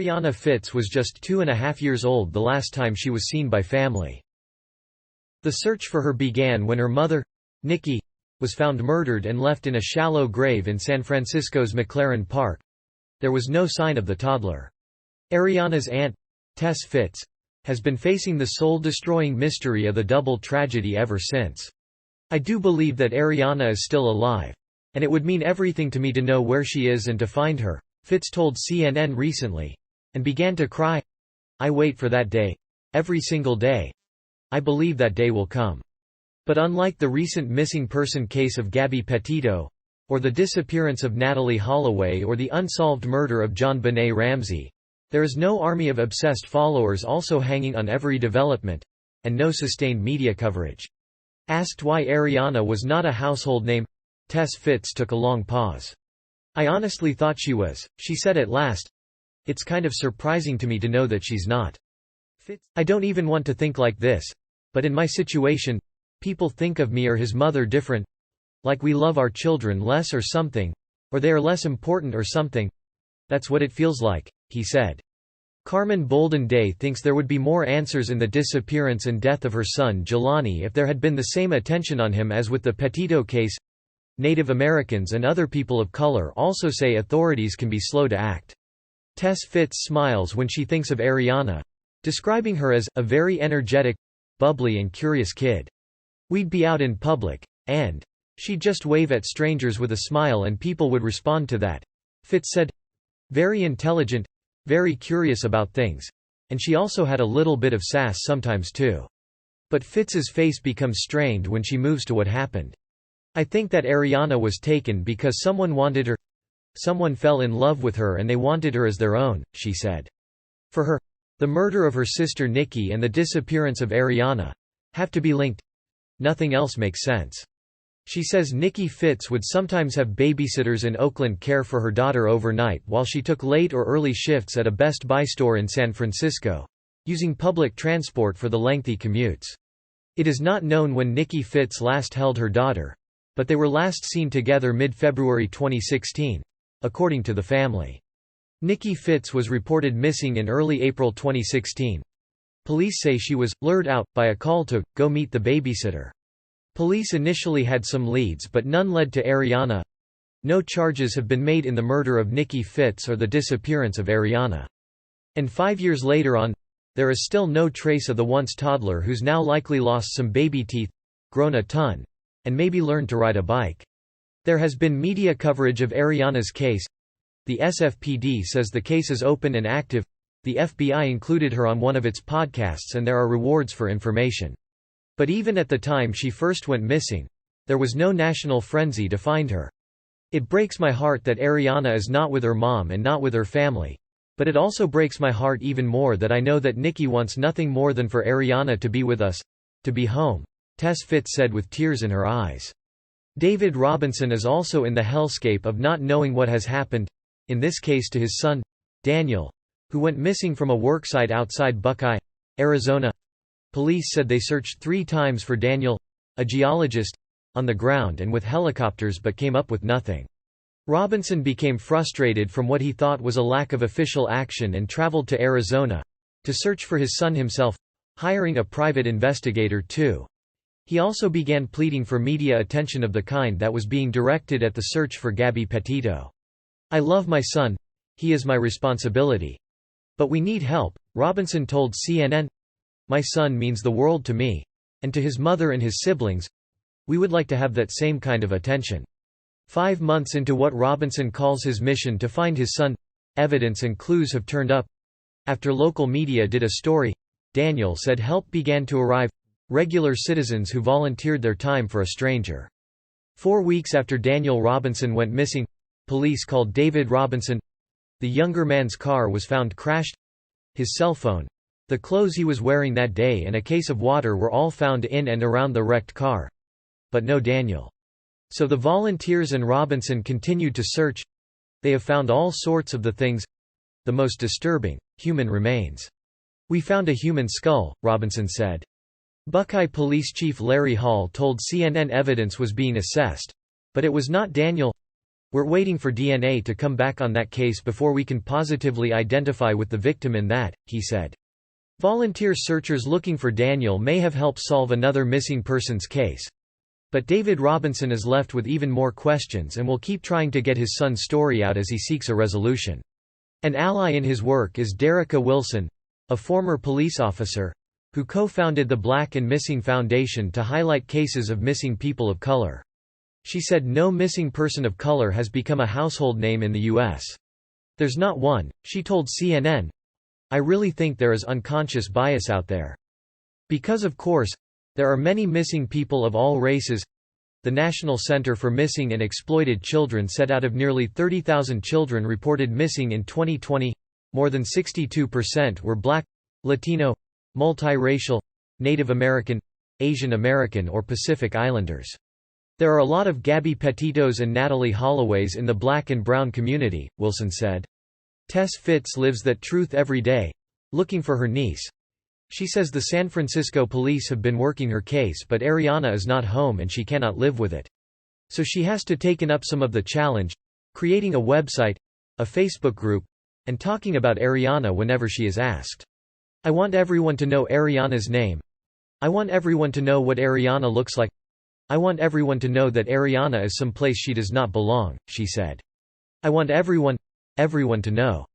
Arianna Fitts was just 2.5 years old the last time she was seen by family. The search for her began when her mother, Nikki, was found murdered and left in a shallow grave in San Francisco's McLaren Park. There was no sign of the toddler. Arianna's aunt, Tess Fitts, has been facing the soul-destroying mystery of the double tragedy ever since. "I do believe that Arianna is still alive. And it would mean everything to me to know where she is and to find her," Fitts told CNN recently. And began to cry. "I wait for that day. Every single day. I believe that day will come." But unlike the recent missing person case of Gabby Petito, or the disappearance of Natalie Holloway or the unsolved murder of John Benet Ramsey, there is no army of obsessed followers also hanging on every development, and no sustained media coverage. Asked why Arianna was not a household name, Tess Fitts took a long pause. "I honestly thought she was," she said at last. "It's kind of surprising to me to know that she's not. I don't even want to think like this. But in my situation, people think of me or his mother different. Like we love our children less or something. Or they are less important or something. That's what it feels like," he said. Carmen Bolden Day thinks there would be more answers in the disappearance and death of her son Jelani if there had been the same attention on him as with the Petito case. Native Americans and other people of color also say authorities can be slow to act. Tess Fitts smiles when she thinks of Arianna, describing her as a very energetic, bubbly and curious kid. "We'd be out in public, and she'd just wave at strangers with a smile and people would respond to that," Fitts said. "Very intelligent, very curious about things. And she also had a little bit of sass sometimes too." But Fitts's face becomes strained when she moves to what happened. "I think that Arianna was taken because someone wanted her. Someone fell in love with her and they wanted her as their own," she said. For her, the murder of her sister Nikki and the disappearance of Arianna have to be linked. Nothing else makes sense. She says Nikki Fitts would sometimes have babysitters in Oakland care for her daughter overnight while she took late or early shifts at a Best Buy store in San Francisco, using public transport for the lengthy commutes. It is not known when Nikki Fitts last held her daughter, but they were last seen together mid-February 2016, according to the family. Nikki Fitts was reported missing in early April 2016. Police say she was lured out by a call to go meet the babysitter. Police initially had some leads but none led to Arianna. No charges have been made in the murder of Nikki Fitts or the disappearance of Arianna. And 5 years later on, there is still no trace of the once toddler who's now likely lost some baby teeth, grown a ton, and maybe learned to ride a bike. There has been media coverage of Arianna's case. The SFPD says the case is open and active. The FBI included her on one of its podcasts and there are rewards for information. But even at the time she first went missing, there was no national frenzy to find her. "It breaks my heart that Arianna is not with her mom and not with her family. But it also breaks my heart even more that I know that Nikki wants nothing more than for Arianna to be with us, to be home," Tess Fitts said with tears in her eyes. David Robinson is also in the hellscape of not knowing what has happened, in this case to his son, Daniel, who went missing from a worksite outside Buckeye, Arizona. Police said they searched 3 times for Daniel, a geologist, on the ground and with helicopters but came up with nothing. Robinson became frustrated from what he thought was a lack of official action and traveled to Arizona to search for his son himself, hiring a private investigator too. He also began pleading for media attention of the kind that was being directed at the search for Gabby Petito. "I love my son. He is my responsibility. But we need help," Robinson told CNN. "My son means the world to me. And to his mother and his siblings. We would like to have that same kind of attention." 5 months into what Robinson calls his mission to find his son, evidence and clues have turned up. After local media did a story, Daniel said help began to arrive, regular citizens who volunteered their time for a stranger. 4 weeks after Daniel Robinson went missing, police called David Robinson. The younger man's car was found crashed. His cell phone, the clothes he was wearing that day and a case of water were all found in and around the wrecked car. But no Daniel. So the volunteers and Robinson continued to search. They have found all sorts of the things. The most disturbing, human remains. "We found a human skull," Robinson said. Buckeye Police Chief Larry Hall told CNN evidence was being assessed. But it was not Daniel. We're waiting for DNA to come back on that case before we can positively identify with the victim in that," he said. Volunteer searchers looking for Daniel may have helped solve another missing persons case. But David Robinson is left with even more questions and will keep trying to get his son's story out as he seeks a resolution. An ally in his work is Derica Wilson, a former police officer, who co-founded the Black and Missing Foundation to highlight cases of missing people of color. She said no missing person of color has become a household name in the U.S. "There's not one," she told CNN. "I really think there is unconscious bias out there. Because of course, there are many missing people of all races." The National Center for Missing and Exploited Children said out of nearly 30,000 children reported missing in 2020, more than 62% were Black, Latino, multiracial, Native American, Asian American or Pacific Islanders. "There are a lot of Gabby Petitos and Natalie Holloways in the Black and brown community," Wilson said. Tess Fitts lives that truth every day, looking for her niece. She says the San Francisco police have been working her case but Arianna is not home and she cannot live with it. So she has to taken up some of the challenge, creating a website, a Facebook group, and talking about Arianna whenever she is asked. "I want everyone to know Arianna's name. I want everyone to know what Arianna looks like. I want everyone to know that Arianna is someplace she does not belong," she said. "I want everyone to know."